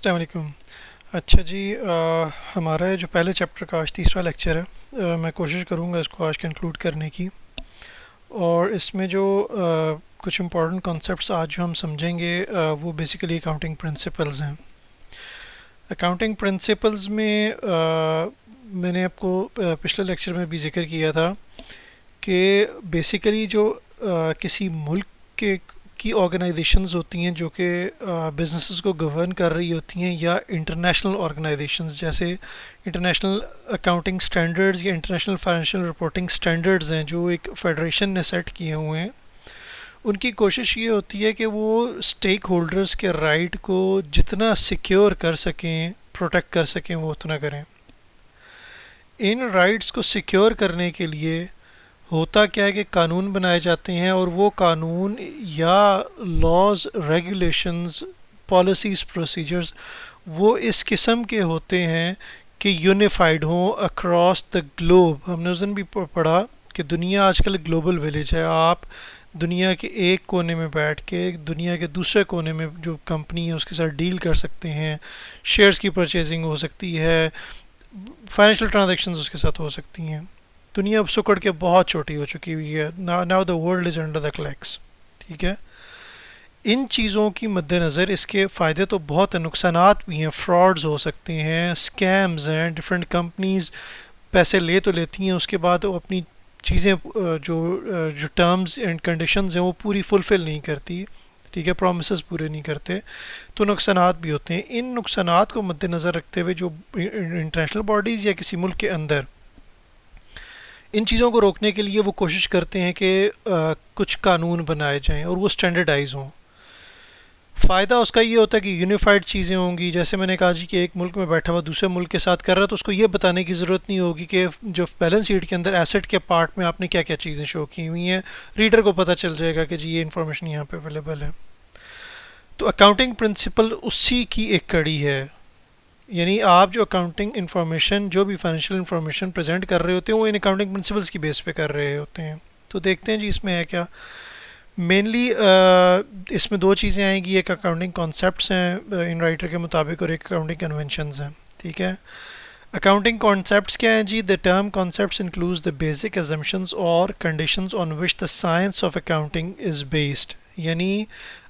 अस्सलाम वालेकुम। अच्छा जी, हमारा ये जो पहले चैप्टर का आज तीसरा लेक्चर है, मैं कोशिश करूँगा इसको आज कंक्लूड करने की। और इसमें जो कुछ इम्पोर्टेंट कॉन्सेप्ट्स आज जो हम समझेंगे, वो बेसिकली अकाउंटिंग प्रिंसिपल्स हैं। अकाउंटिंग प्रिंसिपल्स में मैंने आपको पिछले लेक्चर में भी जिक्र किया था कि बेसिकली जो किसी मुल्क के की ऑर्गेनाइजेशंस होती हैं जो कि बिजनेसेस को गवर्न कर रही होती हैं, या इंटरनेशनल ऑर्गेनाइजेशंस जैसे इंटरनेशनल अकाउंटिंग स्टैंडर्ड्स या इंटरनेशनल फाइनेंशियल रिपोर्टिंग स्टैंडर्ड्स हैं जो एक फेडरेशन ने सेट किए हुए हैं। उनकी कोशिश ये होती है कि वो स्टेक होल्डर्स के राइट को जितना सिक्योर कर सकें, प्रोटेक्ट कर सकें, वो उतना करें। इन राइट्स को सिक्योर करने के लिए होता क्या है कि कानून बनाए जाते हैं, और वो कानून या लॉज, रेगुलेशंस, पॉलिसीज़, प्रोसीजर्स वो इस किस्म के होते हैं कि यूनिफाइड हों अक्रॉस द ग्लोब। हमने उस दिन भी पढ़ा कि दुनिया आजकल ग्लोबल विलेज है। आप दुनिया के एक कोने में बैठ के दुनिया के दूसरे कोने में जो कंपनी है उसके साथ डील कर सकते हैं, शेयर्स की परचेजिंग हो सकती है, फाइनेंशियल ट्रांजैक्शंस उसके साथ हो सकती हैं। दुनिया अब सुकड़ के बहुत छोटी हो चुकी हुई है। Now the world is under the clacks. ठीक है, इन चीज़ों की मद्देनज़र इसके फ़ायदे तो बहुत हैं, नुकसानात भी हैं। फ्रॉड्स हो सकते हैं, स्कैम्स हैं, डिफरेंट कंपनीज पैसे ले तो लेती हैं, उसके बाद वो अपनी चीज़ें जो टर्म्स एंड कंडीशंस हैं वो पूरी फुलफ़िल नहीं करती। ठीक है, प्रोमिसेस पूरे नहीं करते, तो नुकसानात भी होते हैं। इन नुकसानात को मद्देनज़र रखते हुए जो इंटरनेशनल बॉडीज़ या किसी मुल्क के अंदर इन चीज़ों को रोकने के लिए वो कोशिश करते हैं कि कुछ कानून बनाए जाएं और वो स्टैंडर्डाइज हों। फ़ायदा उसका ये होता है कि यूनिफाइड चीज़ें होंगी। जैसे मैंने कहा जी कि एक मुल्क में बैठा हुआ दूसरे मुल्क के साथ कर रहा है, तो उसको ये बताने की ज़रूरत नहीं होगी कि जो बैलेंस शीट के अंदर एसेट के पार्ट में आपने क्या क्या चीज़ें शो की हुई हैं। रीडर को पता चल जाएगा कि जी ये इन्फॉर्मेशन यहाँ पे अवेलेबल है। तो अकाउंटिंग प्रिंसिपल उसी की एक कड़ी है। यानी आप जो अकाउंटिंग इन्फॉर्मेशन, जो भी फाइनेंशियल इन्फॉर्मेशन प्रेजेंट कर रहे होते हैं, वो इन अकाउंटिंग प्रिंसिपल्स की बेस पे कर रहे होते हैं। तो देखते हैं जी इसमें है क्या। मेनली इसमें दो चीज़ें आएंगी, एक अकाउंटिंग कॉन्सेप्ट्स हैं इन राइटर के मुताबिक, और एक अकाउंटिंग कन्वेंशंस हैं। ठीक है, अकाउंटिंग कॉन्सेप्ट्स क्या हैं जी? The term concepts includes the basic assumptions और conditions on which the science of accounting is based. यानी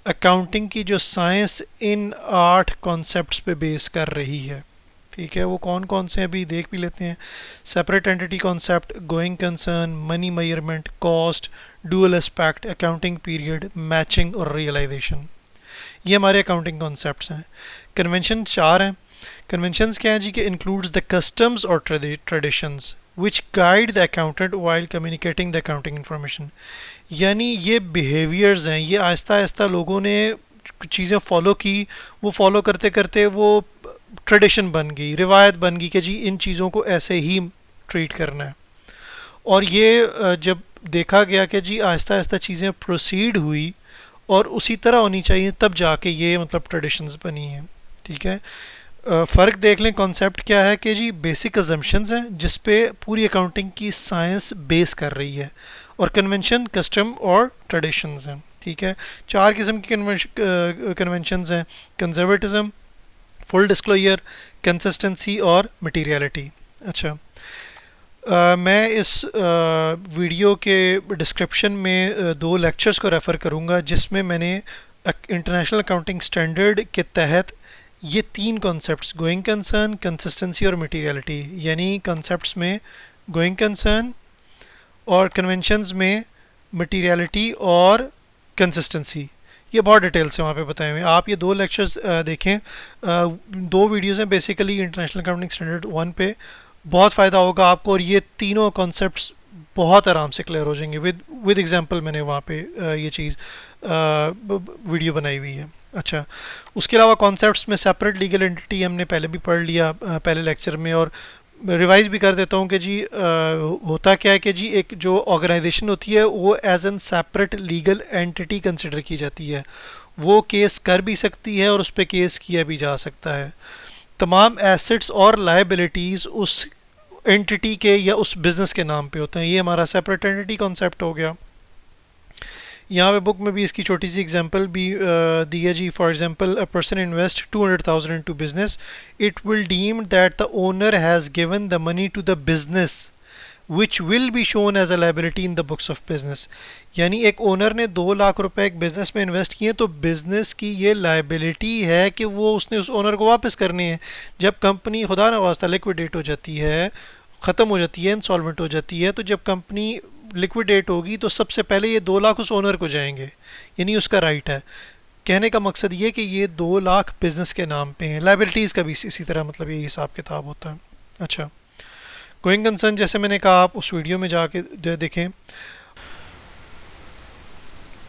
अकाउंटिंग की जो साइंस इन 8 कॉन्सेप्ट्स पे बेस कर रही है। ठीक है, वो कौन कौन से अभी देख भी लेते हैं। Separate entity concept, going concern, money measurement, cost, dual aspect, accounting period, matching और रियलाइजेशन। ये हमारे अकाउंटिंग कॉन्सेप्ट्स हैं। कन्वेंशन 4 हैं। कन्वेंशंस क्या हैं जी? कि इंक्लूड्स द कस्टम्स और traditions which guide the accountant while communicating the accounting information. यानी ये बिहेवियर्स हैं, ये आहिस्ता आहिस्ता लोगों ने चीज़ें फॉलो की, वो फॉलो करते करते वो ट्रेडिशन बन गई, रिवायत बन गई कि जी इन चीज़ों को ऐसे ही ट्रीट करना है। और ये जब देखा गया कि जी आहिस्ता आहिस्ता चीज़ें प्रोसीड हुई और उसी तरह होनी चाहिए, तब जाके ये मतलब ट्रेडिशंस बनी हैं। ठीक है, फ़र्क देख लें। कॉन्सेप्ट क्या है कि जी बेसिक अजम्पशंस हैं जिस पे पूरी अकाउंटिंग की साइंस बेस कर रही है, और कन्वेंशन, कस्टम और ट्रेडिशंस हैं। ठीक है, 4 किस्म की कन्वेंशंस हैं। कंजर्वेटिज्म, फुल डिस्क्लोजर, कंसिस्टेंसी और मटीरियलिटी। अच्छा, मैं इस वीडियो के डिस्क्रिप्शन में 2 लेक्चर्स को रेफ़र करूँगा जिसमें मैंने इंटरनेशनल अकाउंटिंग स्टैंडर्ड के तहत ये 3 कॉन्सेप्ट्स, गोइंग कंसर्न, कंसिस्टेंसी और मटीरियलिटी, यानी कॉन्सेप्ट्स में गोइंग कंसर्न और कन्वेंशंस में मटीरियलिटी और कंसिस्टेंसी, ये बहुत डिटेल से वहाँ पे बताए हुए हैं। आप ये 2 लेक्चर्स देखें। 2 वीडियोज़ हैं बेसिकली इंटरनेशनल अकाउंटिंग स्टैंडर्ड 1 पे। बहुत फ़ायदा होगा आपको, और ये तीनों कॉन्सेप्ट्स बहुत आराम से क्लियर हो जाएंगे। विद एग्जांपल मैंने वहाँ पे ये चीज़ वीडियो बनाई हुई है। अच्छा, उसके अलावा कॉन्सेप्ट्स में सेपरेट लीगल एंटिटी हमने पहले भी पढ़ लिया पहले लेक्चर में, और रिवाइज भी कर देता हूँ कि जी होता क्या है कि जी एक जो ऑर्गेनाइजेशन होती है वो as an separate legal entity consider की जाती है। वो केस कर भी सकती है और उस पर केस किया भी जा सकता है। तमाम एसेट्स और लायबिलिटीज़ उस एंटिटी के या उस बिज़नेस के नाम पे होते हैं। ये हमारा सेपरेट एंटिटी कॉन्सेप्ट हो गया। यहाँ पे बुक में भी इसकी छोटी सी एग्जांपल भी दी है जी. For example, a person invest 200,000 into business, it will deem that the owner has given the money to the business which will be shown as a liability in the books of business. यानी एक owner ने 2 लाख रुपए एक business में invest किए तो business की ये लाइबिलिटी है कि वो उसने उस ओनर को वापस करनी है. जब कंपनी खुदा न वास्ता लिक्विडेट हो जाती है, ख़त्म हो जाती है, इंसॉल्वेंट हो जाती है, तो जब कंपनी लिक्विडेट होगी तो सबसे पहले ये 2 लाख उस ओनर को जाएंगे, यानी उसका राइट है. कहने का मकसद ये कि ये 2 लाख बिजनेस के नाम पे हैं. लाइबिलिटीज़ का भी इसी तरह मतलब ये हिसाब किताब होता है. अच्छा, गोइंग कंसर्न जैसे मैंने कहा आप उस वीडियो में जाके देखें.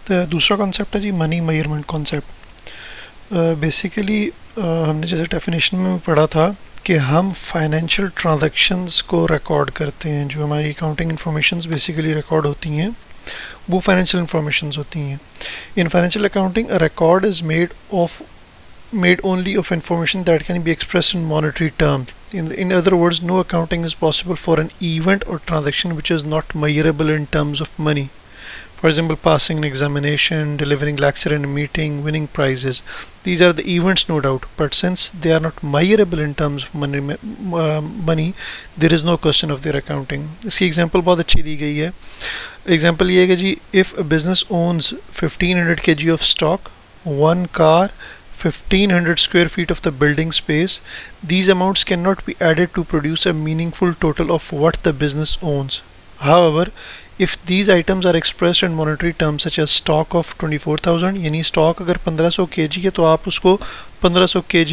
तो दूसरा कॉन्सेप्ट है जी मनी मेजरमेंट कॉन्सेप्ट. बेसिकली हमने जैसे डेफिनेशन में पढ़ा था कि हम फाइनेंशियल ट्रांजैक्शंस को रिकॉर्ड करते हैं. जो हमारी अकाउंटिंग इंफॉर्मेशंस बेसिकली रिकॉर्ड होती हैं वो फाइनेंशियल इंफॉर्मेशंस होती हैं. In financial accounting a record is made only of information that can be expressed in monetary terms. In other words, no accounting is possible for an event or transaction which is not measurable in terms of money. For example, passing an examination, delivering lecture in a meeting, winning prizes. These are the events, no doubt, but since they are not measurable in terms of money, there is no question of their accounting. इसकी example बहुत अच्छी दी गई है. Example ये है कि जी, if a business owns 1500 kg of stock, one car, 1500 square feet of the building space, these amounts cannot be added to produce a meaningful total of what the business owns. However, if these items are expressed in monetary terms such as stock of 24,000, यानी stock अगर 1500 kg है तो आप उसको 1500 kg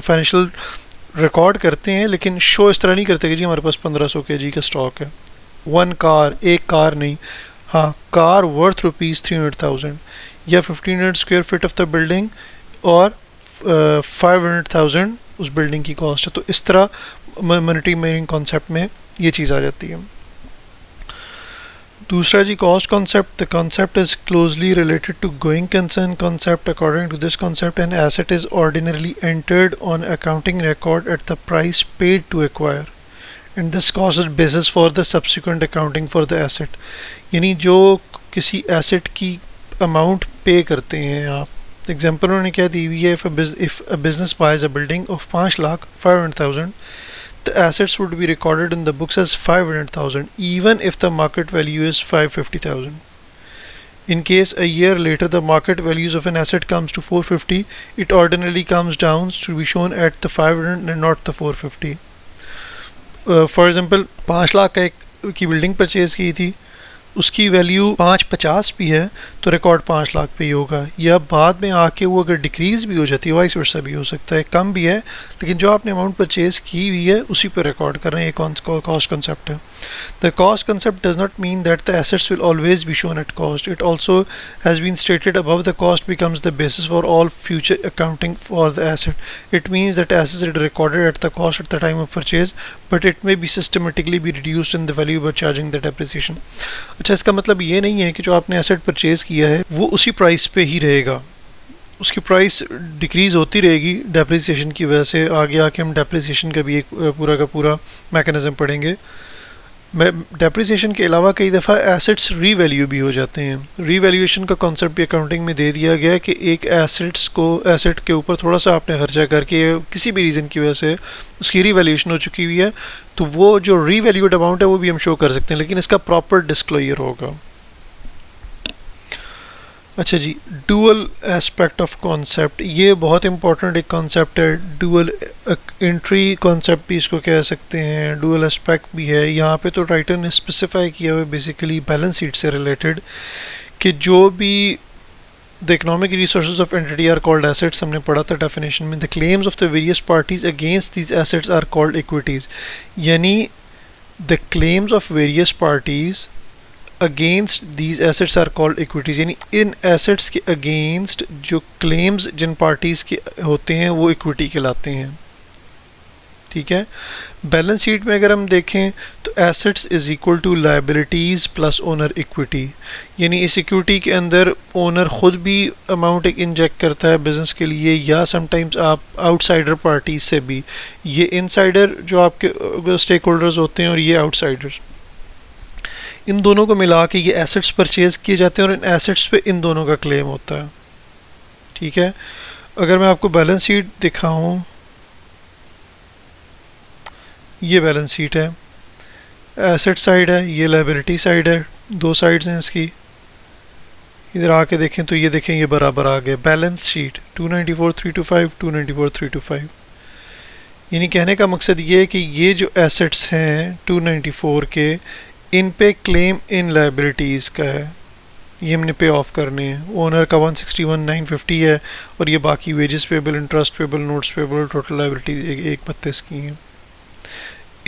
financial record करते हैं, लेकिन show इस तरह नहीं करते कि जी हमारे पास 1500 kg का स्टॉक है. वन कार, एक कार नहीं, हाँ, कार वर्थ ₹300,000 या 1500 square feet of the building और 500,000 उस बिल्डिंग की कॉस्ट है. तो इस तरह मॉनेटरी मेजरिंग कॉन्सेप्ट में ये चीज़ आ जाती है. दूसरा जी cost concept. The concept is closely related to going concern concept. According to this concept an asset is ordinarily entered on accounting record at the price paid to acquire and this cost is basis for the subsequent accounting for the asset. यानी जो किसी asset की amount पे करते हैं आप. Example उन्होंने क्या दी हुई है, if a business buys a building of 5,500,000, the assets would be recorded in the books as 500,000 even if the market value is 550,000. In case a year later the market values of an asset comes to 450, it ordinarily comes down to be shown at the 500 and not the 450. For example, 5 lakh का एक की building purchase की थी, उसकी value 550 भी है तो record 5 lakh पे ही होगा. या बाद में आके वो अगर डिक्रीज़ भी हो जाती है, वाइस वर्सा भी हो सकता है, कम भी है, लेकिन जो आपने अमाउंट परचेज की हुई है उसी पे रिकॉर्ड कर रहे हैं. एक कॉस्ट कंसेप्ट है. The cost concept does not mean that the assets will always be shown at cost. It also has been stated above the cost becomes the basis for all future accounting for the asset. It means that assets are recorded at the cost at the time of purchase, but it may be systematically be reduced in the value by charging the depreciation. अच्छा, इसका मतलब ये नहीं है कि जो आपने asset purchase किया है वो उसी प्राइस पे ही रहेगा. उसकी प्राइस डिक्रीज़ होती रहेगी डेप्रिसिएशन की वजह से. आगे आके हम डेप्रिसिएशन का भी एक पूरा का पूरा मैकेनिज्म पढ़ेंगे. डेप्रिसिएशन के अलावा कई दफ़ा एसेट्स रीवैल्यू भी हो जाते हैं. रीवैल्यूएशन का कॉन्सेप्ट भी अकाउंटिंग में दे दिया गया है कि एक एसेट के ऊपर थोड़ा सा आपने खर्चा करके किसी भी रीज़न की वजह से उसकी रीवैल्यूएशन हो चुकी हुई है, तो वो जो रीवैल्यूड अमाउंट है वो भी हम शो कर सकते हैं, लेकिन इसका प्रॉपर डिस्क्लोजर होगा. अच्छा जी, डुअल एस्पेक्ट ऑफ कॉन्सेप्ट, ये बहुत इंपॉर्टेंट एक कॉन्सेप्ट है. डुअल एंट्री कॉन्सेप्ट भी इसको कह सकते हैं, डुअल एस्पेक्ट भी है. यहाँ पे तो राइटर ने स्पेसिफाई किया हुआ है बेसिकली बैलेंस शीट से रिलेटेड कि जो भी the economic resources of entity are called assets. हमने पढ़ा था डेफिनेशन में. The claims of the various parties against these assets are called equities. यानी the claims of various parties against these assets are called equities. यानी इन assets के अगेंस्ट जो क्लेम्स जिन पार्टीज़ के होते हैं वो इक्विटी कहलाते हैं. ठीक है. बैलेंस शीट में अगर हम देखें तो assets is equal to liabilities plus owner equity. यानी इस इक्विटी के अंदर ओनर ख़ुद भी अमाउंट एक इंजेक्ट करता है बिजनेस के लिए, या समटाइम्स आप आउटसाइडर पार्टीज से भी. ये इनसाइडर जो आपके स्टेक होल्डर्स होते हैं और ये आउटसाइडर्स. इन दोनों को मिला के ये एसेट्स परचेज किए जाते हैं और इन एसेट्स पे इन दोनों का क्लेम होता है। ठीक है, अगर मैं आपको बैलेंस शीट दिखाऊं, ये बैलेंस शीट है, एसेट साइड है, ये लायबिलिटी साइड है, दो साइड्स हैं इसकी। इधर आके देखें तो ये देखें ये बराबर आ गए। Balance sheet 294,325, 294,325। यानी कहने का मकसद ये है कि ये जो एसेट्स हैं 294 के, इन पे क्लेम इन लायबिलिटीज़ का है, ये हमने पे ऑफ करने हैं। ओनर का 161,950 है और ये बाकी wages payable, interest payable, notes payable, total liabilities 132 की हैं।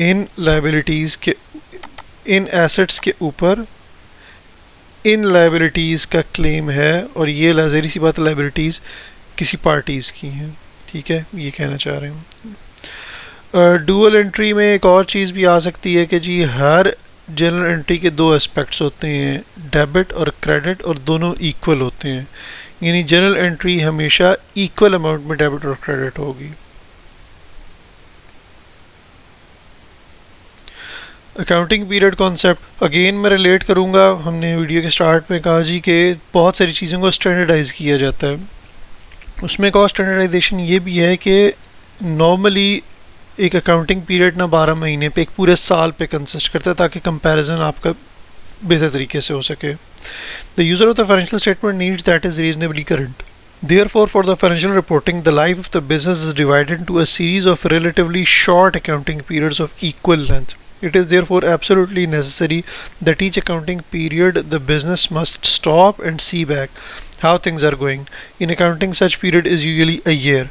इन लायबिलिटीज़ के, इन एसेट्स के ऊपर इन लायबिलिटीज़ का क्लेम है और ये ज़ाहिर सी बात लायबिलिटीज़ किसी पार्टीज़ की हैं। ठीक है, ये कहना चाह रहे हैं। डुअल एंट्री में एक और चीज़ भी आ सकती है कि जी हर जनरल एंट्री के दो एस्पेक्ट्स होते हैं, डेबिट और क्रेडिट, और दोनों इक्वल होते हैं। यानी जनरल एंट्री हमेशा इक्वल अमाउंट में डेबिट और क्रेडिट होगी। अकाउंटिंग पीरियड कॉन्सेप्ट अगेन मैं रिलेट करूँगा, हमने वीडियो के स्टार्ट में कहा जी कि बहुत सारी चीज़ों को स्टैंडर्डाइज किया जाता है। उसमें एक और स्टैंडर्डाइजेशन ये भी है कि नॉर्मली एक अकाउंटिंग पीरियड ना 12 महीने पे, एक पूरे साल पे कंसिस्ट करता है ताकि कंपैरिजन आपका बेहतर तरीके से हो सके। The user of the financial statement needs that is reasonably current. Therefore, for the financial reporting, the life of the business is divided into a series of relatively short accounting periods of equal length. It is therefore absolutely necessary that each accounting period the business must stop and see back how things are going. In accounting, such period is usually a year.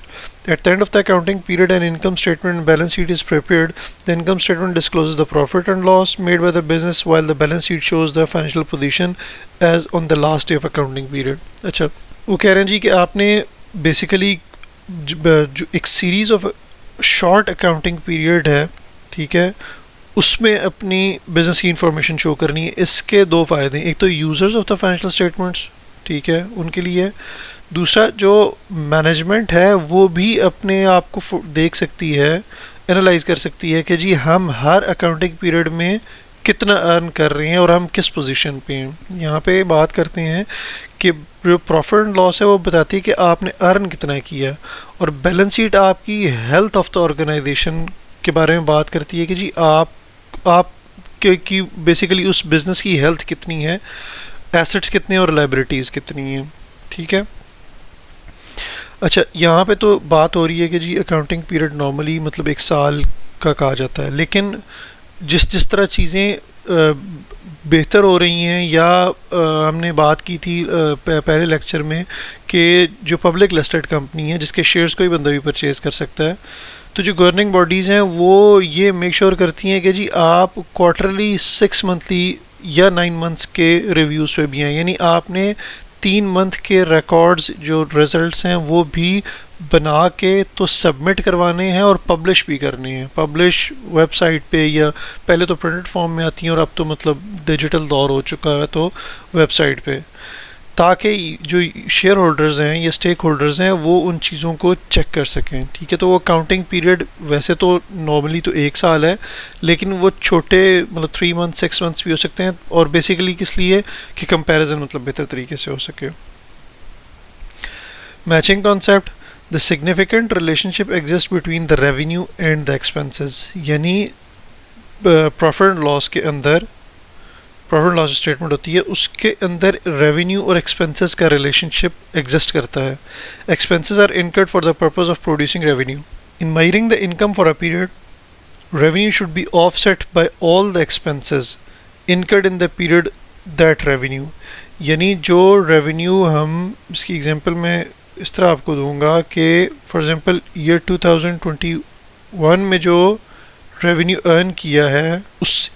At the end of the accounting period, an income statement and balance sheet is prepared. The income statement discloses the profit and loss made by the business, while the balance sheet shows the financial position as on the last day of accounting period. अच्छा, वो कह रहे हैं जी कि आपने basically जो एक series of short accounting period है, ठीक है, उसमें अपनी बिजनेस की इंफॉर्मेशन शो करनी है। इसके दो फ़ायदे हैं, एक तो users of the financial statements, ठीक है, उनके लिए। दूसरा जो मैनेजमेंट है वो भी अपने आप को देख सकती है, एनालाइज कर सकती है कि जी हम हर अकाउंटिंग पीरियड में कितना अर्न कर रहे हैं और हम किस पोजीशन पे हैं। यहाँ पे बात करते हैं कि जो प्रॉफिट एंड लॉस है वो बताती है कि आपने अर्न कितना किया, और बैलेंस शीट आपकी हेल्थ ऑफ द ऑर्गेनाइजेशन के बारे में बात करती है कि जी आप की बेसिकली उस बिज़नेस की हेल्थ कितनी है, एसेट्स कितने और लायबिलिटीज़ कितनी हैं। ठीक है, अच्छा, यहाँ पे तो बात हो रही है कि जी अकाउंटिंग पीरियड नॉर्मली मतलब एक साल का कहा जाता है, लेकिन जिस तरह चीज़ें बेहतर हो रही हैं, या हमने बात की थी पहले लेक्चर में कि जो पब्लिक लिस्टेड कंपनी है जिसके शेयर्स कोई बंदा भी परचेज़ कर सकता है, तो जो गवर्निंग बॉडीज़ हैं वो ये मेक श्योर करती हैं कि जी आप क्वार्टरली, 6 मंथली या 9 मंथ्स के रिव्यूज़ पे भी हैं। यानी आपने 3 मंथ के रिकॉर्ड्स जो रिजल्ट्स हैं वो भी बना के तो सबमिट करवाने हैं और पब्लिश भी करने हैं। पब्लिश वेबसाइट पे, या पहले तो प्रिंटेड फॉर्म में आती हैं और अब तो मतलब डिजिटल दौर हो चुका है तो वेबसाइट पे, ताकि जो शेयर होल्डर्स हैं या स्टेक होल्डर्स हैं वो उन चीज़ों को चेक कर सकें। ठीक है, तो वो अकाउंटिंग पीरियड वैसे तो नॉर्मली तो 1 साल है, लेकिन वो छोटे मतलब 3 मंथ 6 मंथ्स भी हो सकते हैं, और बेसिकली किस लिए कि कंपैरिजन मतलब बेहतर तरीके से हो सके। Matching concept, the significant relationship exist between the revenue and the expenses. यानी प्रॉफिट एंड लॉस के अंदर, प्रॉफिट लॉस स्टेटमेंट होती है, उसके अंदर रेवेन्यू और एक्सपेंसेस का रिलेशनशिप एग्जिस्ट करता है। Expenses are incurred for the purpose of producing revenue. In measuring the income for a period, revenue should be offset by all the expenses incurred in the period that revenue. यानी जो revenue, हम इसकी example में इस तरह आपको दूंगा कि फॉर एग्जांपल ईयर 2021 में जो रेवेन्यू अर्न किया है,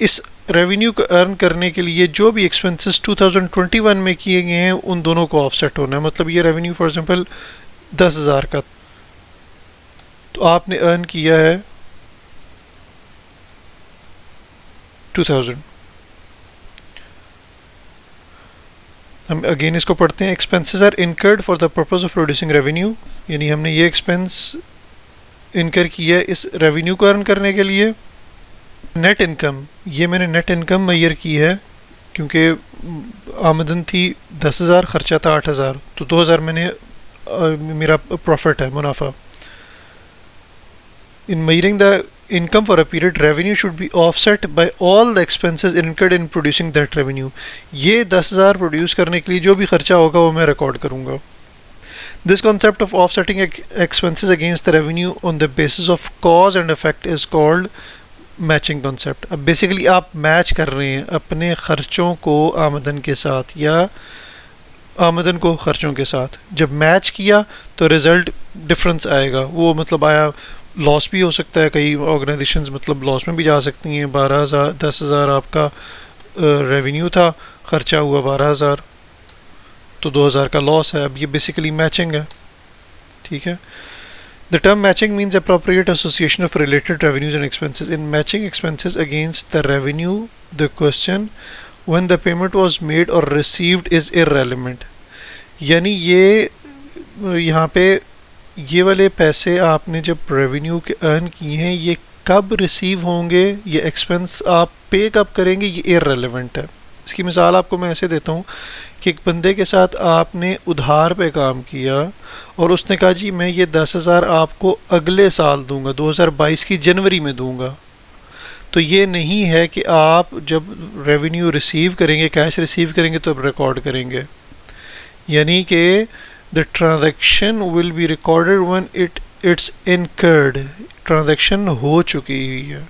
इस रेवेन्यू को अर्न करने के लिए जो भी एक्सपेंसेस 2021 में किए गए हैं उन दोनों को ऑफसेट होना है। मतलब ये रेवेन्यू फॉर एग्जांपल 10,000 का, तो आपने अर्न किया है 2000। हम अगेन इसको पढ़ते हैं। Expenses are incurred for the purpose of producing revenue, यानी हमने ये एक्सपेंस इनकर किया है इस रेवेन्यू को अर्न करने के लिए। नेट इनकम, ये मैंने नेट इनकम मेजर की है क्योंकि आमदन थी 10,000, खर्चा था 8,000, तो 2,000 मैंने मेरा प्रॉफिट है, मुनाफा। इन measuring the income for a period, revenue should be offset by all the expenses incurred in producing that revenue। ये 10,000 प्रोड्यूस करने के लिए जो भी खर्चा होगा वो मैं रिकॉर्ड करूँगा। This concept of offsetting expenses against the revenue on the basis of cause and effect is called matching concept. अब बेसिकली आप मैच कर रहे हैं अपने खर्चों को आमदन के साथ या आमदन को खर्चों के साथ। जब मैच किया तो रिज़ल्ट डिफरेंस आएगा, वो मतलब आया लॉस भी हो सकता है, कई ऑर्गेनाइजेशंस मतलब लॉस में भी जा सकती हैं। 12,000 10,000 आपका रेवेन्यू था, खर्चा हुआ 12,000, तो 2,000 का लॉस है। अब ये बेसिकली मैचिंग है, ठीक है। The term matching means appropriate association of related revenues and expenses. In matching expenses against the revenue, the question when the payment was made or received is irrelevant। यानी ये यहाँ पे ये वाले पैसे आपने जब रेवेन्यू के अर्न किए हैं, ये कब रिसीव होंगे, ये एक्सपेंस आप पे कब करेंगे, ये इररेलेवेंट है। इसकी मिसाल आपको मैं ऐसे देता हूँ कि एक बंदे के साथ आपने उधार पे काम किया और उसने कहा जी मैं ये 10,000 आपको अगले साल दूंगा, 2022 की जनवरी में दूंगा। तो ये नहीं है कि आप जब रेवेन्यू रिसीव करेंगे, कैश रिसीव करेंगे तो अब रिकॉर्ड करेंगे, यानी कि the transaction will be recorded when it's incurred. Transaction हो चुकी हुई है,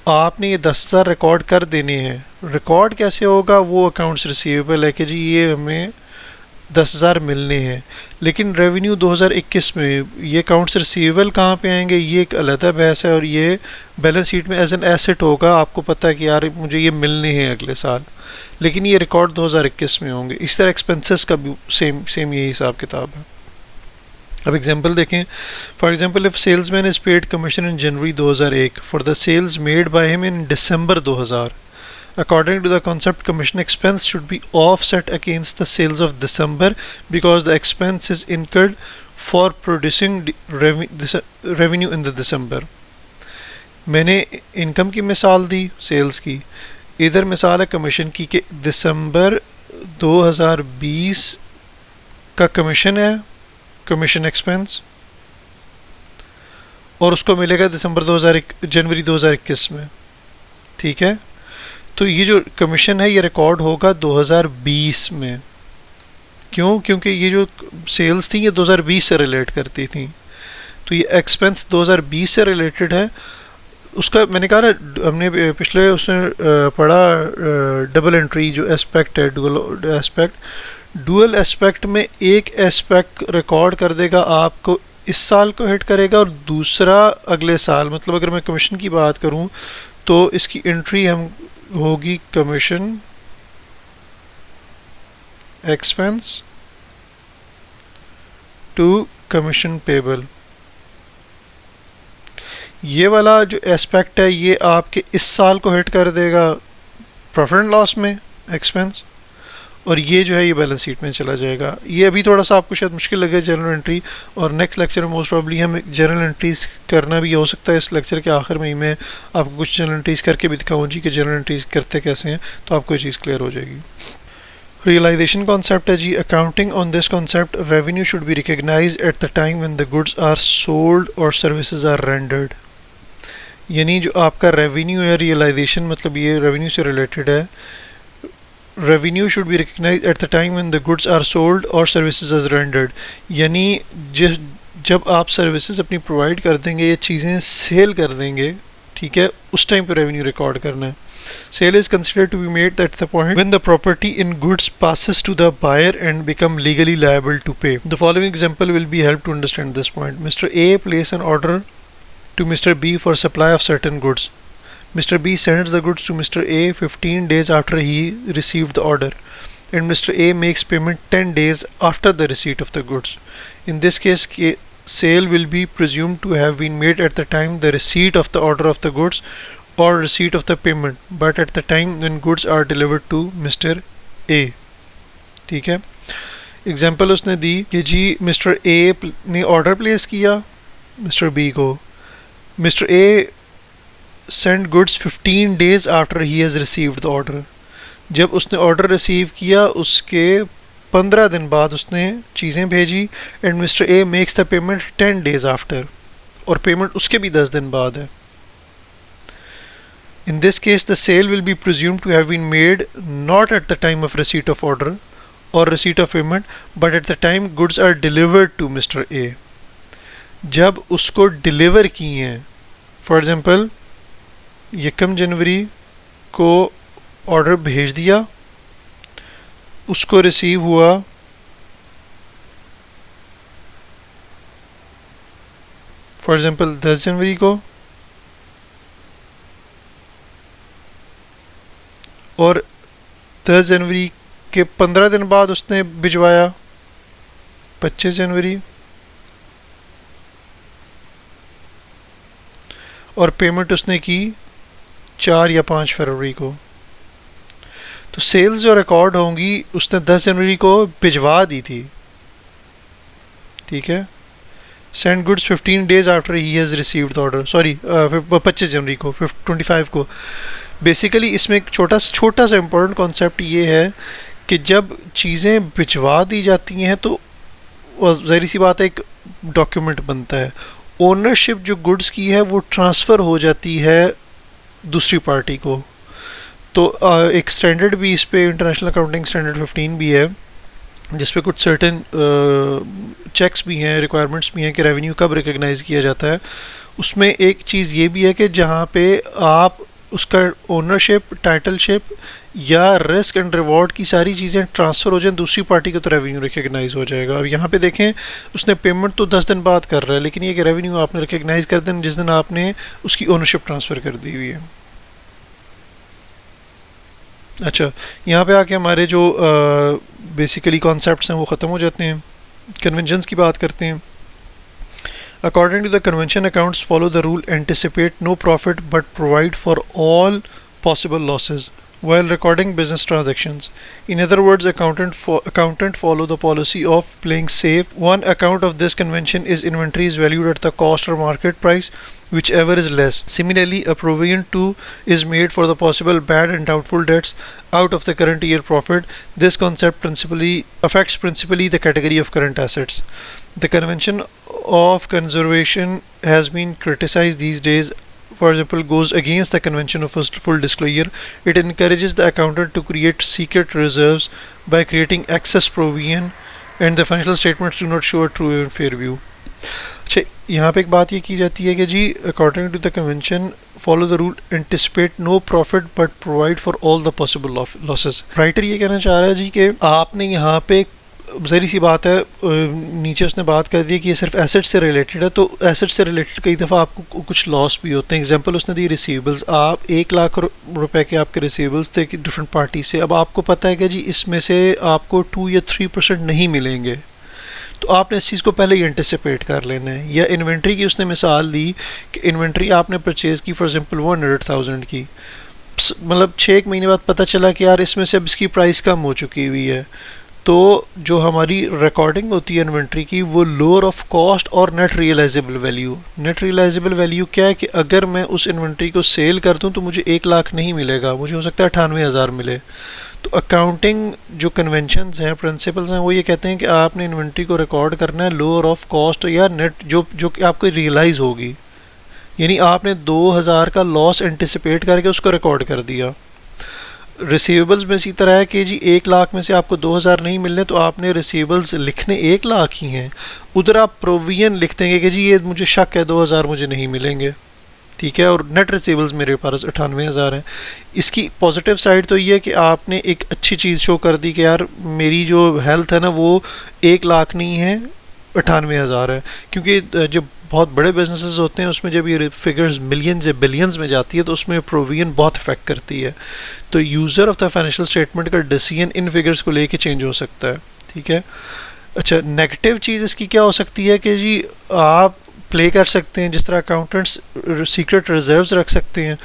आपने ये 10,000 रिकॉर्ड कर देने हैं। रिकॉर्ड कैसे होगा, वो अकाउंट्स रिसीवेबल है कि जी ये हमें 10,000 मिलने हैं, लेकिन रेवेन्यू 2021 में ये अकाउंट्स रिसीवेबल कहाँ पे आएंगे, ये एक अलग बहस है। और ये बैलेंस शीट में एज एन एसेट होगा, आपको पता है कि यार मुझे ये मिलने हैं अगले साल, लेकिन ये रिकॉर्ड 2021 में होंगे। इस तरह एक्सपेंसेस का भी सेम यही हिसाब किताब है। अब एग्जांपल देखें। For example if salesman is paid commission in January 2001 for the sales made by him in December 2000, according to the concept commission expense should be offset against the sales of December because the expense is incurred for producing revenue in the December। मैंने income की मिसाल दी, sales की, इधर मिसाल है commission की कि दिसंबर 2020 का कमीशन है, कमीशन एक्सपेंस, और उसको मिलेगा जनवरी 2021 में, ठीक है। तो ये जो कमीशन है ये रिकॉर्ड होगा 2020 में। क्यों? क्योंकि ये जो सेल्स थी ये 2020 से रिलेट करती थी, तो ये एक्सपेंस 2020 से रिलेटेड है। उसका मैंने कहा ना, हमने पिछले उसमें पढ़ा डबल एंट्री जो एस्पेक्ट है, डुअल एस्पेक्ट में एक एस्पेक्ट रिकॉर्ड कर देगा आपको इस साल को हिट करेगा और दूसरा अगले साल। मतलब अगर मैं कमीशन की बात करूं तो इसकी एंट्री हम होगी commission expense to commission payable. ये वाला जो एस्पेक्ट है ये आपके इस साल को हिट कर देगा प्रॉफिट एंड लॉस में एक्सपेंस, और ये जो है ये बैलेंस शीट में चला जाएगा। ये अभी थोड़ा सा आपको शायद मुश्किल लगे जनरल एंट्री, और नेक्स्ट लेक्चर में मोस्ट प्रॉब्ली हम जनरल एंट्रीज करना भी हो सकता है। इस लेक्चर के आखिर में ही मैं आपको कुछ जनरल एंट्रीज करके भी दिखाऊँ जी कि जनरल एंट्रीज करते कैसे हैं, तो आपको ये चीज़ क्लियर हो जाएगी। रियलाइजेशन कॉन्सेप्ट है जी। Accounting on this concept, revenue should be recognise at the time when the goods are sold और सर्विसेज आर रेंडर्ड। यानी जो आपका रेवेन्यू है, रियलाइजेशन मतलब ये रेवेन्यू से रिलेटेड है। Revenue should be recognise at the time when the goods are sold और सर्विसेज आर रेंडर्ड, यानी जब आप सर्विसेज अपनी प्रोवाइड कर देंगे, ये चीज़ें सेल कर देंगे, ठीक है, उस टाइम पे रेवेन्यू रिकॉर्ड करना है। Sale is considered to be made at the point when the property in goods passes to the buyer and become legally liable to pay. The following example will be help to understand this point. Mr. A places an order to Mr. B for supply of certain goods. Mr. B sends the goods to Mr. A 15 days after he received the order, and Mr. A makes payment 10 days after the receipt of the goods. In this case, sale will be presumed to have been made at the time the receipt of the order of the goods or receipt of the payment, but at the time when goods are delivered to Mr. A। ठीक है, example उसने दी कि जी mister A ने order place किया mister B को, mister A sent goods 15 days after he has received the order. जब उसने order receive किया उसके 15 दिन बाद उसने चीज़ें भेजी, and mister A makes the payment 10 days after, और पेमेंट उसके भी 10 दिन बाद है. In this case, the sale will be presumed to have been made not at the time of receipt of order or receipt of payment, but at the time goods are delivered to Mr. A. जब उसको deliver किए हैं, for example 1 जनवरी को order भेज दिया, उसको receive हुआ for example 10 जनवरी को, और 10 जनवरी के 15 दिन बाद उसने भिजवाया 25 जनवरी, और पेमेंट उसने की 4 या 5 फरवरी को. तो सेल्स जो रिकॉर्ड होंगी उसने 10 जनवरी को भिजवा दी थी, ठीक है. Send goods 15 days after he has received the order, sorry 25 जनवरी को, 25 को. बेसिकली इसमें एक छोटा सा इम्पोर्टेंट कॉन्सेप्ट ये है कि जब चीज़ें भिजवा दी जाती हैं तो ज़ाहिर सी बात है एक डॉक्यूमेंट बनता है. ओनरशिप जो गुड्स की है वो ट्रांसफ़र हो जाती है दूसरी पार्टी को. तो एक स्टैंडर्ड भी इस पे, इंटरनेशनल अकाउंटिंग स्टैंडर्ड 15 भी है, जिस पे कुछ सर्टेन चेक्स भी हैं, रिक्वायरमेंट्स भी हैं कि रेवेन्यू कब रिकग्नाइज़ किया जाता है. उसमें एक चीज़ ये भी है कि जहाँ पे आप उसका ओनरशिप, टाइटलशिप या रिस्क एंड रिवॉर्ड की सारी चीज़ें ट्रांसफ़र हो जाएं दूसरी पार्टी को, तो रेवेन्यू रिकग्नाइज़ हो जाएगा. अब यहाँ पे देखें उसने पेमेंट तो 10 दिन बाद कर रहा है, लेकिन ये कि रेवेन्यू आपने रिकग्नाइज़ कर दें जिस दिन आपने उसकी ओनरशिप ट्रांसफ़र कर दी हुई है. अच्छा, यहाँ पे आके हमारे जो बेसिकली कॉन्सेप्ट्स हैं वो ख़त्म हो जाते हैं. कन्वेंशंस की बात करते हैं. According to the convention, accounts follow the rule anticipate no profit but provide for all possible losses while recording business transactions. In other words, accountant follow the policy of playing safe. One account of this convention is inventory is valued at the cost or market price, whichever is less. Similarly, a provision too is made for the possible bad and doubtful debts out of the current year profit. This concept affects principally the category of current assets. The convention of conservation has been criticized these days. For example, goes against the convention of full disclosure. It encourages the accountant to create secret reserves by creating excess provision, and the financial statements do not show a true and fair view. अच्छा, यहाँ पे एक बात ये की जाती है कि जी according to the convention follow the rule anticipate no profit but provide for all the possible losses. Writer ये कहना चाह रहा है जी कि आपने यहाँ पे, ज़ाहिर सी बात है नीचे उसने बात कर दी कि ये सिर्फ एसेट से रिलेटेड है, तो एसेट से रिलेटेड कई दफ़ा आपको कुछ लॉस भी होते हैं. एग्जांपल उसने दी रिसीवेबल्स, आप 1 लाख रुपए के आपके रिसीवेबल्स थे कि डिफरेंट पार्टी से. अब आपको पता है कि जी इसमें से आपको 2 या 3% नहीं मिलेंगे, तो आपने इस चीज़ को पहले ही एंटिसिपेट कर लेना है. या इन्वेंट्री की उसने मिसाल दी कि इन्वेंट्री आपने परचेज़ की फॉर एग्जांपल 100,000 की, मतलब 6 महीने बाद पता चला कि यार इसमें से अब इसकी प्राइस कम हो चुकी हुई है, तो जो हमारी रिकॉर्डिंग होती है इन्वेंट्री की वो लोअर ऑफ कॉस्ट और net realisable value. Net realisable value क्या है कि अगर मैं उस इन्वेंट्री को सेल कर दूं तो मुझे 1 लाख नहीं मिलेगा, मुझे हो सकता है 98,000 मिले. तो अकाउंटिंग जो कन्वेंशंस हैं, प्रिंसिपल्स हैं, वो ये कहते हैं कि आपने इन्वेंट्री को रिकॉर्ड करना है लोअर ऑफ कॉस्ट या नेट जो कि आपको रियलाइज़ होगी. यानी आपने 2,000 का लॉस एंटिसिपेट करके उसको रिकॉर्ड कर दिया. रिसीवेबल्स में इसी तरह है कि जी 1 लाख में से आपको 2,000 नहीं मिलने, तो आपने रिसीवेबल्स लिखने 1 लाख ही हैं, उधर आप प्रोविजन लिख देंगे कि जी ये मुझे शक है 2,000 मुझे नहीं मिलेंगे, ठीक है, और नेट रिसीवेबल्स मेरे पास 98,000 हैं. इसकी पॉजिटिव साइड तो ये है कि आपने एक अच्छी चीज़ शो कर दी कि यार मेरी जो हेल्थ है ना वो 1 लाख नहीं है 98,000 है. क्योंकि जब बहुत बड़े बिजनेसेस होते हैं उसमें जब ये फिगर्स मिलियंस या बिलियंस में जाती है तो उसमें प्रोविजन बहुत इफेक्ट करती है. तो user of the financial statement का डिसीजन इन फिगर्स को लेके चेंज हो सकता है, ठीक है. अच्छा, नेगेटिव चीज़ इसकी क्या हो सकती है कि जी आप प्ले कर सकते हैं, जिस तरह अकाउंटेंट्स सीक्रेट रिजर्व्स रख सकते हैं,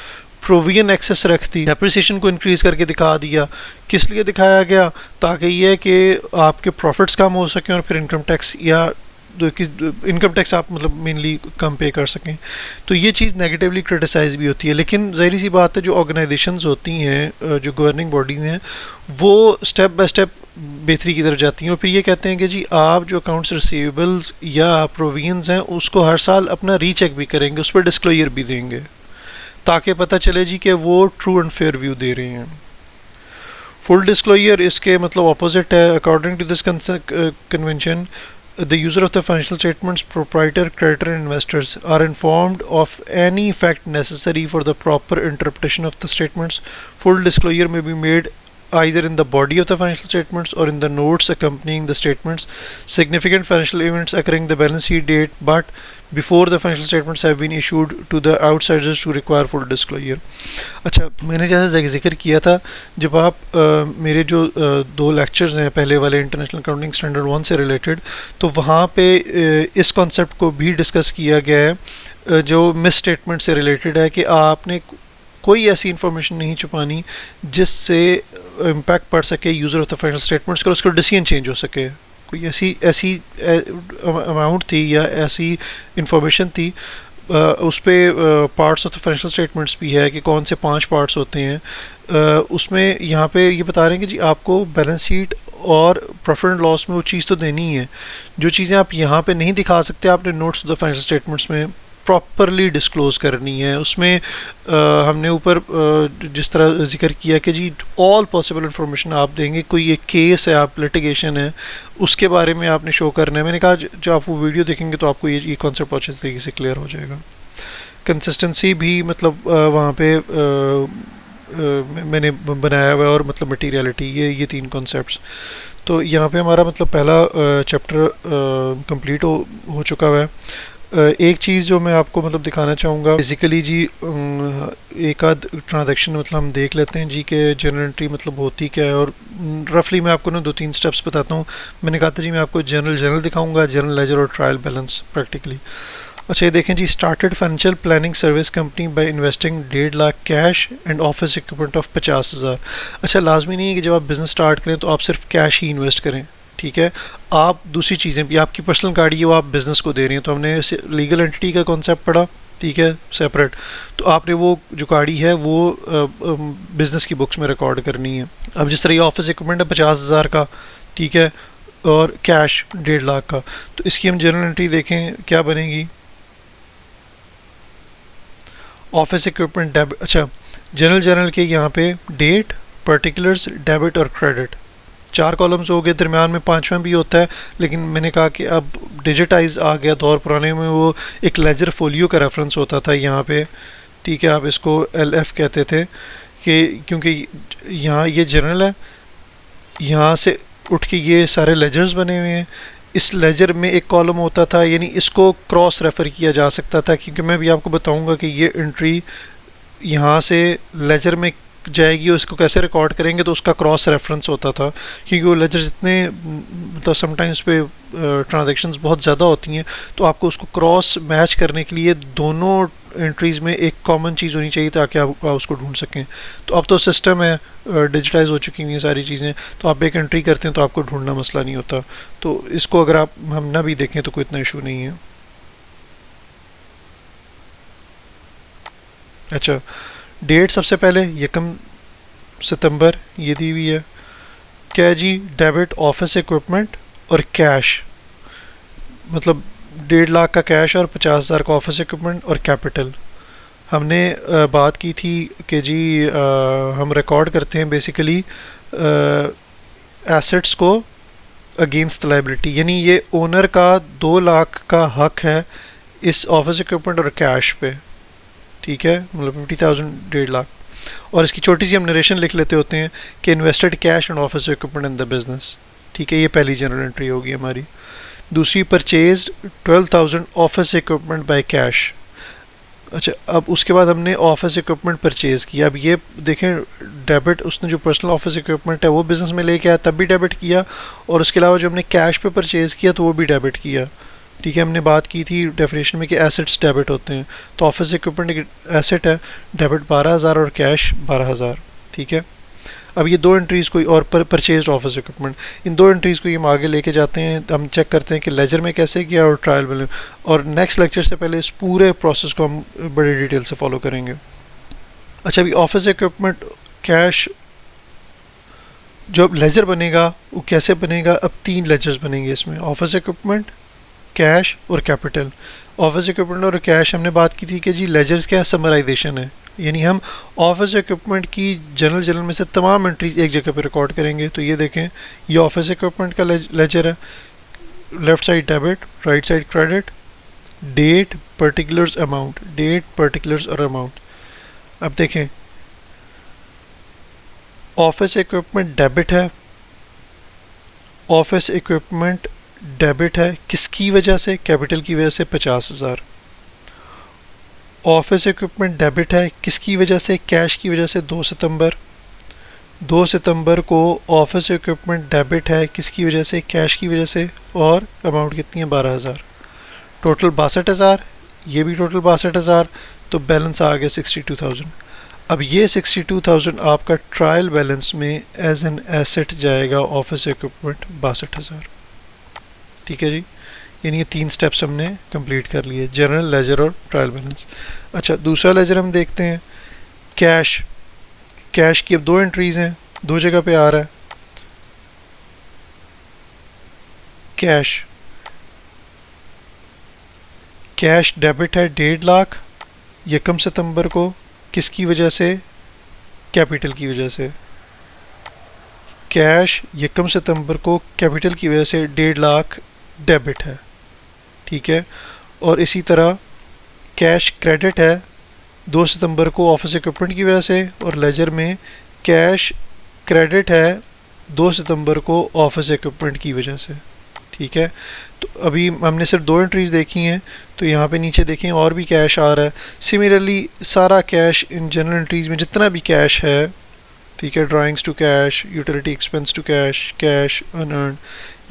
प्रोविजन एक्सेस रख दी, डेप्रिसिएशन को इंक्रीज़ करके दिखा दिया. किस लिए दिखाया गया? ताकि ये कि आपके प्रॉफिट्स कम हो सकें और फिर इनकम टैक्स या इनकम टैक्स आप मतलब मेनली कम पे कर सकें। तो ये चीज़ नेगेटिवली क्रिटिसाइज भी होती है, लेकिन ज़ाहिर सी बात है जो ऑर्गेनाइजेशंस होती हैं, जो गवर्निंग बॉडीज़ हैं, वो स्टेप बाय स्टेप बेहतरी की तरफ जाती हैं और फिर ये कहते हैं कि जी आप जो अकाउंट्स रिसीवेबल्स या प्रोविजंस हैं उसको हर साल अपना रीचेक भी करेंगे, उस पर डिस्क्लोजर भी देंगे ताकि पता चले जी कि वो ट्रू एंड फेयर व्यू दे रहे हैं। फुल डिस्क्लोजर इसके मतलब ऑपोजिट है। According to this convention, the user of the financial statements, proprietor, creditor and investors are informed of any fact necessary for the proper interpretation of the statements. Full disclosure may be made either in the body of the financial statements or in the notes accompanying the statements. Significant financial events occurring the balance sheet date but before the financial statements have been issued to the outsiders to require full disclosure. अच्छा, मैंने जैसे जिक्र किया था, जब आप मेरे जो दो लेक्चर्स हैं पहले वाले इंटरनेशनल अकाउंटिंग स्टैंडर्ड 1 से रिलेटेड, तो वहाँ पे इस कॉन्सेप्ट को भी डिस्कस किया गया है जो मिस स्टेटमेंट से रिलेटेड है कि आपने कोई ऐसी इंफॉर्मेशन नहीं छुपानी जिससे इम्पैक्ट पड़ सके user of the financial statements का, उसका डिसीजन चेंज हो सके। कोई ऐसी अमाउंट थी या ऐसी इंफॉर्मेशन थी, उस पर parts of the financial statements भी है कि कौन से 5 पार्ट्स होते हैं, उसमें यहाँ पे ये बता रहे हैं कि जी आपको बैलेंस शीट और प्रॉफिट एंड लॉस में वो चीज़ तो देनी ही है, जो चीज़ें आप यहाँ पे नहीं दिखा सकते आपने notes of the financial statements में प्रॉपरली डिस्क्लोज करनी है। उसमें हमने ऊपर जिस तरह जिक्र किया कि जी ऑल पॉसिबल इंफॉर्मेशन आप देंगे, कोई एक केस है, आप लिटिगेशन है, उसके बारे में आपने शो करना है। मैंने कहा जो आप वो वीडियो देखेंगे तो आपको ये कॉन्सेप्ट अच्छे तरीके से क्लियर हो जाएगा। कंसिस्टेंसी भी मतलब वहाँ पे मैंने बनाया हुआ है और मतलब मटीरियलिटी, ये 3 कॉन्सेप्ट्स। तो यहाँ पे हमारा मतलब पहला चैप्टर कंप्लीट हो चुका हुआ है। एक चीज़ जो मैं आपको मतलब दिखाना चाहूँगा बेसिकली जी, एक आध ट्रांजैक्शन मतलब हम देख लेते हैं जी कि जर्नल एंट्री मतलब होती क्या है, और रफली मैं आपको ना 2-3 स्टेप्स बताता हूँ। मैंने कहा था जी मैं आपको जनरल दिखाऊंगा, जनरल लेजर और ट्रायल बैलेंस प्रैक्टिकली। अच्छा, ये देखें जी, started financial planning service company by investing 1.5 lakh cash and office equipment of 50,000। अच्छा, लाजमी नहीं है कि जब आप बिज़नेस स्टार्ट करें तो आप सिर्फ कैश ही इन्वेस्ट करें, ठीक है। आप दूसरी चीज़ें भी, आपकी पर्सनल गाड़ी है वो आप बिज़नेस को दे रही हैं, तो हमने लीगल एंटिटी का कॉन्सेप्ट पढ़ा, ठीक है, सेपरेट। तो आपने वो जो गाड़ी है वो बिज़नेस की बुक्स में रिकॉर्ड करनी है। अब जिस तरह ये ऑफिस इक्विपमेंट है 50,000 का, ठीक है, और कैश 1.5 लाख का, तो इसकी हम जनरल एंट्री देखें क्या बनेगी। ऑफिस इक्विपमेंट डेबिट, अच्छा जनरल के यहाँ पे डेट, पर्टिकुलर्स, डेबिट और क्रेडिट, 4 कॉलम्स हो गए, दरमियान में 5वां भी होता है, लेकिन मैंने कहा कि अब डिजिटाइज आ गया दौर, पुराने में वो एक लेजर फोलियो का रेफरेंस होता था यहाँ पे, ठीक है, आप इसको LF कहते थे कि क्योंकि यहाँ ये जनरल है, यहाँ से उठ के ये सारे लेजर्स बने हुए हैं। इस लेजर में एक कॉलम होता था, यानी इसको क्रॉस रेफ़र किया जा सकता था, क्योंकि मैं भी आपको बताऊंगा कि ये एंट्री यहाँ से लेजर में जाएगी और इसको कैसे रिकॉर्ड करेंगे, तो उसका क्रॉस रेफरेंस होता था, क्योंकि वो लेजर जितने मतलब समटाइम्स पे ट्रांजैक्शंस बहुत ज़्यादा होती हैं, तो आपको उसको क्रॉस मैच करने के लिए दोनों एंट्रीज़ में एक कॉमन चीज़ होनी चाहिए ताकि आप उसको ढूंढ सकें। तो अब तो सिस्टम है, डिजिटाइज हो चुकी हैं सारी चीज़ें, तो आप एक एंट्री करते हैं तो आपको ढूंढना मसला नहीं होता। तो इसको अगर आप हम ना भी देखें तो कोई इतना इशू नहीं है। अच्छा, डेट सबसे पहले 1 सितंबर ये दी हुई है, क्या जी, डेबिट ऑफिस इक्विपमेंट और कैश, मतलब 1.5 लाख का कैश और 50,000 का ऑफिस इक्विपमेंट और कैपिटल। हमने बात की थी कि जी हम रिकॉर्ड करते हैं बेसिकली एसेट्स को अगेंस्ट लाइबिलिटी, यानी ये ओनर का 2 लाख का हक है इस ऑफिस इक्विपमेंट और कैश पे, ठीक है, मतलब 50,000 1.5 लाख। और इसकी छोटी सी हम नरेशन लिख लेते होते हैं कि invested cash and office equipment in the business, ठीक है, ये पहली जनरल एंट्री होगी हमारी। दूसरी, purchase 12,000 office equipment by cash. अच्छा, अब उसके बाद हमने ऑफिस इक्विपमेंट परचेज़ किया। अब ये देखें, डेबिट उसने जो पर्सनल ऑफिस इक्विपमेंट है वो बिज़नेस में लेके आया तब भी डेबिट किया, और उसके अलावा जो हमने कैश पे परचेज़ किया तो वो भी डेबिट किया, ठीक है। हमने बात की थी डेफिनेशन में कि एसेट्स डेबिट होते हैं, तो ऑफिस इक्विपमेंट एक एसेट है, डेबिट 12,000 और कैश 12,000, ठीक है। अब ये दो एंट्रीज़ कोई और परचेज ऑफिस इक्विपमेंट, इन दो एंट्रीज़ को ये हम आगे लेके जाते हैं, हम चेक करते हैं कि लेजर में कैसे किया और ट्रायल बैलेंस, और नेक्स्ट लेक्चर से पहले इस पूरे प्रोसेस को हम बड़े डिटेल से फॉलो करेंगे। अच्छा, अभी ऑफिस इक्विपमेंट कैश जो अब लेजर बनेगा वो कैसे बनेगा, अब 3 लेजर्स बनेंगे इसमें, ऑफिस इक्विपमेंट, कैश और कैपिटल। ऑफिस इक्विपमेंट और कैश हमने बात की थी कि जी लेजर्स क्या समराइजेशन है, यानी हम ऑफिस इक्विपमेंट की जनरल में से तमाम एंट्रीज एक जगह पे रिकॉर्ड करेंगे। तो ये देखें, ये ऑफिस इक्विपमेंट का लेजर है, left side debit, right side credit, date, particulars, amount, date, particulars और अमाउंट। अब देखें, ऑफिस इक्विपमेंट डेबिट है, ऑफिस इक्विपमेंट डेबिट है किसकी वजह से, कैपिटल की वजह से 50,000। ऑफिस इक्विपमेंट डेबिट है किसकी वजह से, कैश की वजह से 2 सितंबर। 2 सितंबर को ऑफिस इक्विपमेंट डेबिट है किसकी वजह से, कैश की वजह से, और अमाउंट कितनी है 12,000। टोटल 62,000, ये भी टोटल 62,000, तो बैलेंस आ गया 62,000। अब ये 62,000 आपका ट्रायल बैलेंस में एज एन एसेट जाएगा, ऑफिस इक्विपमेंट 62,000। ठीक है जी, यानी ये 3 स्टेप्स हमने कंप्लीट कर लिए, जनरल, लेजर और ट्रायल बैलेंस। अच्छा, दूसरा लेजर हम देखते हैं, कैश। कैश की अब 2 एंट्रीज हैं, 2 जगह पे आ रहा है कैश। कैश डेबिट है 1.5 लाख 1 सितंबर को, किसकी वजह से, कैपिटल की वजह से। कैश 1 सितंबर को कैपिटल की वजह से 1.5 लाख डेबिट है। ठीक है, और इसी तरह कैश क्रेडिट है 2 सितंबर को ऑफिस इक्विपमेंट की वजह से, और लेजर में कैश क्रेडिट है 2 सितंबर को ऑफिस इक्विपमेंट की वजह से। ठीक है, तो अभी हमने सिर्फ 2 एंट्रीज देखी हैं, तो यहाँ पे नीचे देखें और भी कैश आ रहा है। सिमिलरली सारा कैश इन जनरल एंट्रीज में जितना भी कैश है, ठीक है, drawings to cash, utility expense to cash, cash unearned,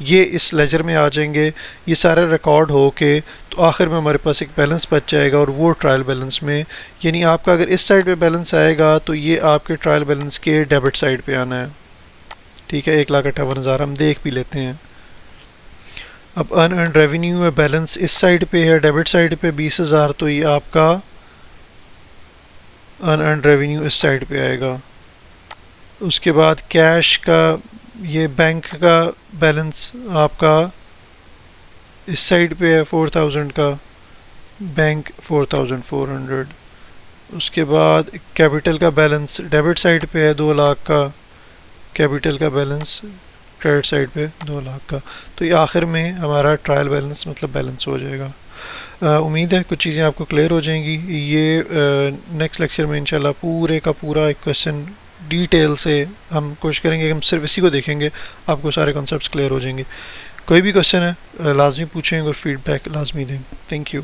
ये इस लेजर में आ जाएंगे। ये सारे रिकॉर्ड हो के तो आखिर में हमारे पास एक बैलेंस बच जाएगा, और वो ट्रायल बैलेंस में, यानी आपका अगर इस साइड पे बैलेंस आएगा तो ये आपके ट्रायल बैलेंस के डेबिट साइड पे आना है। ठीक है, 1,58,000 हम देख भी लेते हैं। अब अनअर्न रेवेन्यू में बैलेंस इस साइड पे है, डेबिट साइड पे 20,000, तो ये आपका अनअर्न रेवेन्यू इस साइड पे आएगा। उसके बाद कैश का, ये बैंक का बैलेंस आपका इस साइड पे है 4,000 का, बैंक 4,400। उसके बाद कैपिटल का बैलेंस डेबिट साइड पे है 2 लाख का, कैपिटल का बैलेंस क्रेडिट साइड पे 2 लाख का। तो ये आखिर में हमारा ट्रायल बैलेंस मतलब बैलेंस हो जाएगा। उम्मीद है कुछ चीज़ें आपको क्लियर हो जाएंगी। ये नेक्स्ट लेक्चर में इंशाल्लाह पूरे का पूरा एक क्वेश्चन डिटेल से हम कोशिश करेंगे कि हम सिर्फ इसी को देखेंगे, आपको सारे कॉन्सेप्ट्स क्लियर हो जाएंगे। कोई भी क्वेश्चन है लाजमी पूछें और फीडबैक लाजमी दें। Thank you.